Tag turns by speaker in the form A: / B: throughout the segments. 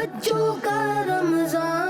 A: بچوں کا رمضان،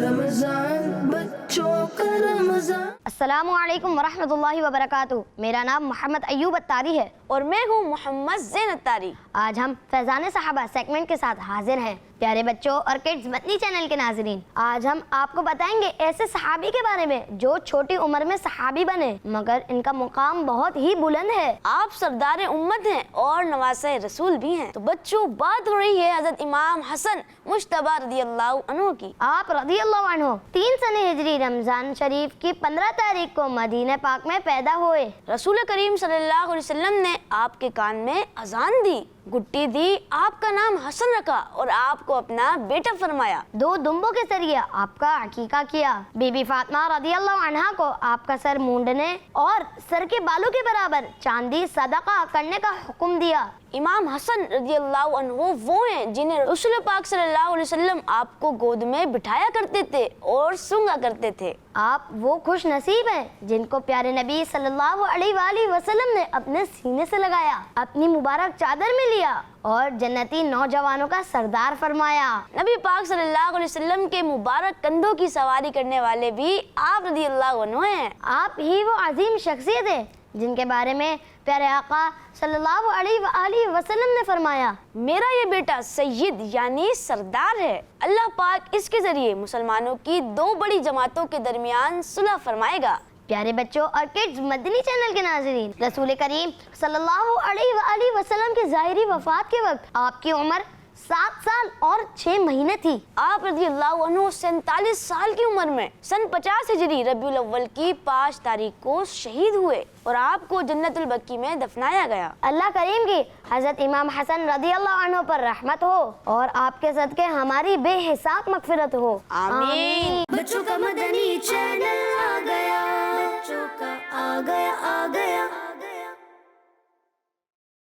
A: رمضان بچوں کا رمضان۔
B: السلام علیکم ورحمۃ اللہ وبرکاتہ۔ میرا نام محمد ایوب اتاری ہے
C: اور میں ہوں محمد زین اتاری۔
B: آج ہم فیضان صحابہ سیگمنٹ کے ساتھ حاضر ہیں۔ پیارے بچوں اور کڈز مدنی چینل کے ناظرین، آج ہم آپ کو بتائیں گے ایسے صحابی کے بارے میں جو چھوٹی عمر میں صحابی بنے مگر ان کا مقام بہت ہی بلند ہے۔
C: آپ سردار امت ہیں اور نواسہ رسول بھی ہیں۔ تو بچوں، بات ہو رہی ہے حضرت امام حسن مجتبی رضی اللہ عنہ کی۔
B: آپ رضی اللہ عنہ 3 سنہ ہجری رمضان شریف کی 15 تاریخ کو مدینہ پاک میں پیدا ہوئے۔
C: رسول کریم صلی اللہ علیہ وسلم نے آپ کے کان میں اذان دی، گٹی دی، آپ کا نام حسن رکھا اور آپ کو اپنا بیٹا فرمایا۔
B: 2 دمبوں کے ذریعے آپ کا عقیقہ کیا۔ بی بی فاطمہ رضی اللہ عنہا کو آپ کا سر مونڈنے اور سر کے بالوں کے برابر چاندی صدقہ کرنے کا حکم دیا۔
C: امام حسن رضی اللہ عنہ وہ ہیں جنہیں رسول پاک صلی اللہ علیہ وسلم آپ کو گود میں بٹھایا کرتے تھے اور سونگا کرتے تھے۔
B: آپ وہ خوش نصیب ہیں جن کو پیارے نبی صلی اللہ علیہ وآلہ وسلم نے اپنے سینے سے لگایا، اپنی مبارک چادر میں لیا اور جنتی نوجوانوں کا سردار فرمایا۔
C: نبی پاک صلی اللہ علیہ وسلم کے مبارک کندھوں کی سواری کرنے والے بھی آپ رضی اللہ عنہ ہیں۔
B: آپ ہی وہ عظیم شخصیت ہے جن کے بارے میں پیارے آقا صلی اللہ علیہ وآلہ وسلم نے فرمایا،
C: میرا یہ بیٹا سید یعنی سردار ہے۔ اللہ پاک اس کے ذریعے مسلمانوں کی 2 بڑی جماعتوں کے درمیان صلح فرمائے گا۔
B: پیارے بچوں اور کڈز مدنی چینل کے ناظرین، رسول کریم صلی اللہ علیہ وآلہ وسلم کی ظاہری وفات کے وقت آپ کی عمر 7 سال اور 6 مہینے تھی۔
C: آپ رضی اللہ عنہ 47 سال کی عمر میں سن 50 ہجری ربیع الاول کی 5 تاریخ کو شہید ہوئے اور آپ کو جنت البقیع میں دفنایا گیا۔
B: اللہ کریم کی حضرت امام حسن رضی اللہ عنہ پر رحمت ہو اور آپ کے صدقے ہماری بے حساب مغفرت ہو،
C: آمین۔
A: بچوں کا مدنی چینل